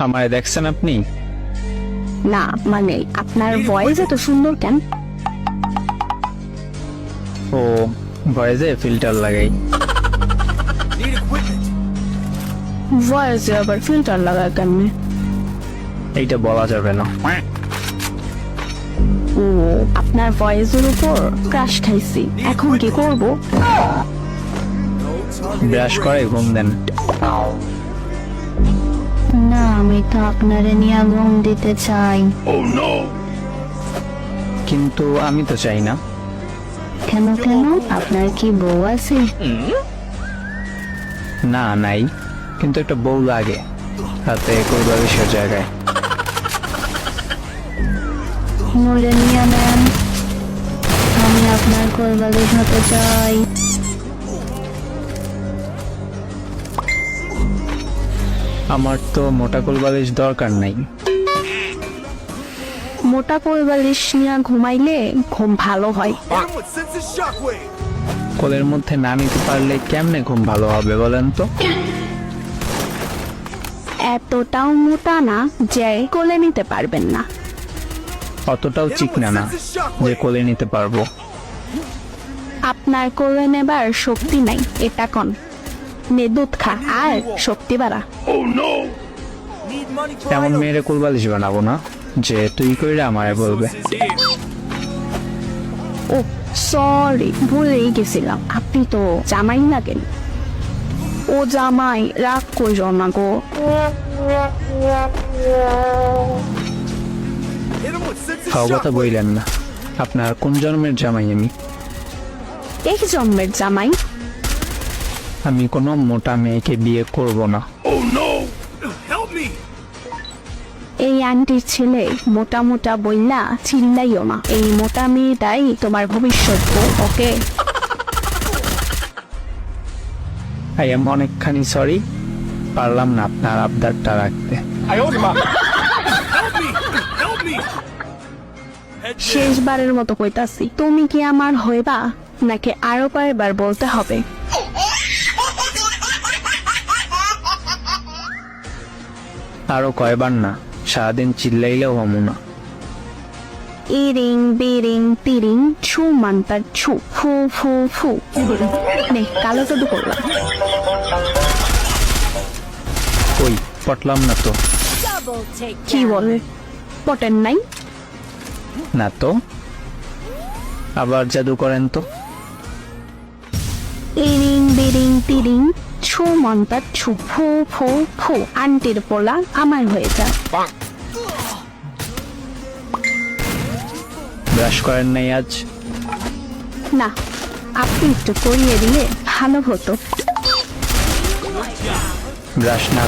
আমায় দেখছেন আপনি? না মানে আপনার ভয়েস এত সুন্দর কেন? ও ভয়েসে ফিল্টার লাগাই। ভয়েসে আবার ফিল্টার লাগায় কেমনে? এইটা বলা যাবে না। ও আপনার ভয়েসের উপর ক্রাশ খাইছি, এখন কি করব? ব্রাশ করে ঘুম দেন। না আমি তো আপনারে নিয়ে ঘুম দিতে চাই। কিন্তু আমি তো চাই না। কেন কেন, আপনার কি বউ আছে? না নাই, কিন্তু একটা বউ লাগে হাতে করবার বিষয় জায়গায়। মোরে নিয়ে নেন, আমি আপনার কোলবালিশ হতে চাই। আমার তো মোটা কোলবালিশ দরকার নাই। মোটা কোলবালিশ নিয়ে ঘুমাইলে ঘুম ভালো হয়। কোলের মধ্যে না নিতে পারলে কেমনে ঘুম ভালো হবে বলেন তো? এতটাও মোটা না যে কোলে নিতে পারবেন না। অতটাও চিকনা না যে কোলে নিতে পারবো। আপনার কোলে নেবার শক্তি নাই, এটা কন। নে দুধ খা আর শক্তি বাড়া। এমন মেয়েরে কোলবালিশ বানাবো না যে তুই কইরা আমারে বলবে। ও সরি, ভুলেই গেছিলাম, আপনি তো জামাই লাগেন। ও জামাই, রাগ কইর না গো। খাওয়া কথা বইলেন না। আপনার কোন জন্মের জামাই আমি? এই জন্মের জামাই। আমি কোনো মোটা মেয়েকে বিয়ে করব না। এই আন্টির ছেলে মোটা মোটা বইলা চিল্লাইও না, এই মোটা মেয়েটাই তোমার ভবিষ্যৎ বউ, ওকে? আই এম অনেকখানি সরি, পারলাম না আপনার আবদারটা রাখতে। শেষবারের মতো কইতাছি, তুমি কি আমার হইবা নাকি আরো কয়েকবার বলতে হবে? আরো কয়বার না, সারাদিন চিল্লাইলেও হমু না। ইরিং বিরিং তিরিং ছু মান্তার ছু ফু ফু ফু। নে কালো জাদু করলাম। কই পটলাম না তো। কি বলে পটেন নাই? না তো, আবার জাদু করেন তো। ইরিং বিরিং তিরিং ছু মান্তার ছু ফু ফু ফু। আন্টির পোলা আমার হয়ে যা। ব্রাশ করেন নাই আজ? না, আপনি একটু করিয়ে দিলে ভালো হতো। ব্রাশ না